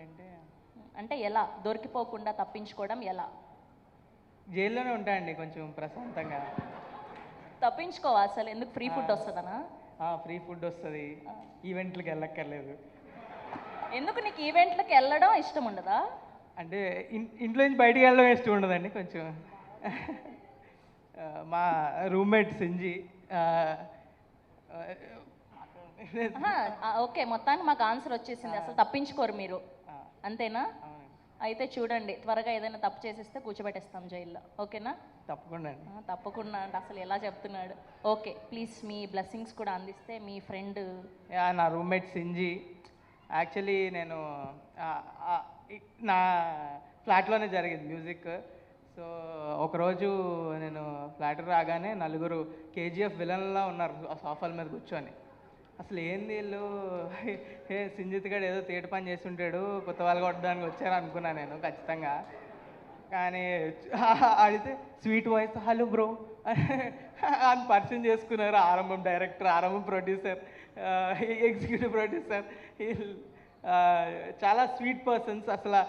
అంటే అంటే ఎలా దొరికిపోకుండా తప్పించుకోవడం ఎలా? జైల్లోనే ఉంటాయండి కొంచెం ప్రశాంతంగా. తప్పించుకోవా అసలు? ఎందుకు? ఫ్రీ ఫుడ్ వస్తుందనా? ఫ్రీ ఫుడ్ వస్తుంది, ఈవెంట్లకి వెళ్ళక్కర్లేదు. ఎందుకు నీకు ఈవెంట్లకు వెళ్ళడం ఇష్టం ఉండదా? అంటే ఇంట్లో నుంచి బయటికి వెళ్ళడం ఇష్టం ఉండదండి కొంచెం. మా రూమ్మేట్ సింజి ఓకే, మొత్తానికి మాకు ఆన్సర్ వచ్చేసింది. అసలు తప్పించుకోరు మీరు, అంతేనా? అయితే చూడండి, త్వరగా ఏదైనా తప్పు చేసేస్తే కూర్చోబెట్టేస్తాం జైల్లో, ఓకేనా? తప్పకుండా అండి. తప్పకుండా అంటే అసలు ఎలా చెప్తున్నాడు. ఓకే, ప్లీజ్ మీ బ్లెస్సింగ్స్ కూడా అందిస్తే. మీ ఫ్రెండ్ నా రూమ్మేట్ సింజి. యాక్చువల్లీ నేను నా ఫ్లాట్లోనే జరిగింది మ్యూజిక్. సో ఒకరోజు నేను ఫ్లాట్కి రాగానే నలుగురు కేజీఎఫ్ విలన్లా ఉన్నారు ఆ సోఫాల మీద కూర్చొని. అసలు ఏంది వీళ్ళు, సింజిత్ గడు ఏదో తేట పని చేసి ఉంటాడు, కొత్త వాళ్ళు కొట్టడానికి వచ్చారు అనుకున్నాను నేను ఖచ్చితంగా. కానీ అడిగితే స్వీట్ వాయిస్ హలో బ్రో అని పరిచయం చేసుకున్నారు. ఆరంభం డైరెక్టర్, ఆరంభం ప్రొడ్యూసర్, ఎగ్జిక్యూటివ్ ప్రొడ్యూసర్, చాలా స్వీట్ పర్సన్స్. అసలు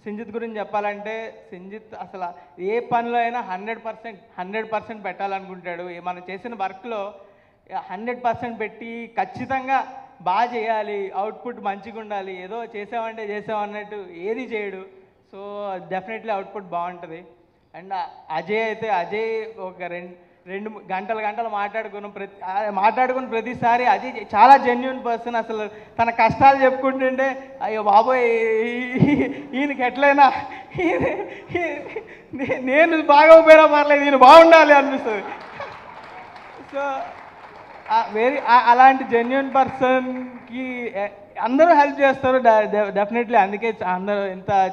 సింజిత్ గురించి చెప్పాలంటే, సింజిత్ అసలు ఏ పనిలో అయినా 100% పెట్టాలనుకుంటాడు. మనం చేసిన వర్క్లో 100% పెట్టి ఖచ్చితంగా బాగా చేయాలి, అవుట్పుట్ మంచిగా ఉండాలి. ఏదో చేసామన్నట్టు ఏది చేయడు. సో డెఫినెట్లీ అవుట్పుట్ బాగుంటుంది. అండ్ అజయ్ ఒక రెండు గంటలు మాట్లాడుకున్న ప్రతిసారి అజయ్ చాలా జెన్యున్ పర్సన్. అసలు తన కష్టాలు చెప్పుకుంటుంటే అయ్యో బాబోయ్ ఈయనకి ఎట్లయినా నేను బాగోపోయినా పర్లేదు, ఈయన బాగుండాలి అనిపిస్తుంది. సో అలాంటి జెన్యున్ పర్సన్కి అందరూ హెల్ప్ చేస్తారు డెఫినెట్లీ. అందుకే అందరూ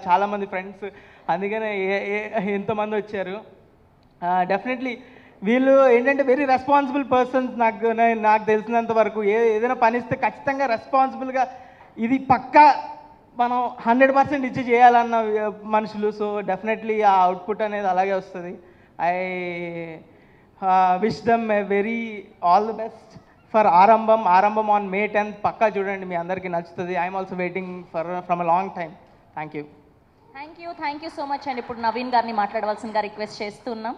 చాలామంది ఫ్రెండ్స్, అందుకనే ఎంతోమంది వచ్చారు. డెఫినెట్లీ వీళ్ళు ఏంటంటే వెరీ రెస్పాన్సిబుల్ పర్సన్స్. నాకు తెలిసినంత వరకు ఏదైనా పని ఇస్తే ఖచ్చితంగా రెస్పాన్సిబుల్గా ఇది పక్కా మనం 100% ఇచ్చి చేయాలన్న మనుషులు. సో డెఫినెట్లీ ఆ అవుట్పుట్ అనేది అలాగే వస్తుంది. I wish them a very all the best for ఆరంభం ఆన్ May 10th. పక్కా చూడండి, మీ అందరికీ నచ్చుతుంది. I'm also waiting from a long time. Thank you so much అండి. ఇప్పుడు నవీన్ గారిని మాట్లాడవలసిందిగా రిక్వెస్ట్ చేస్తున్నాం.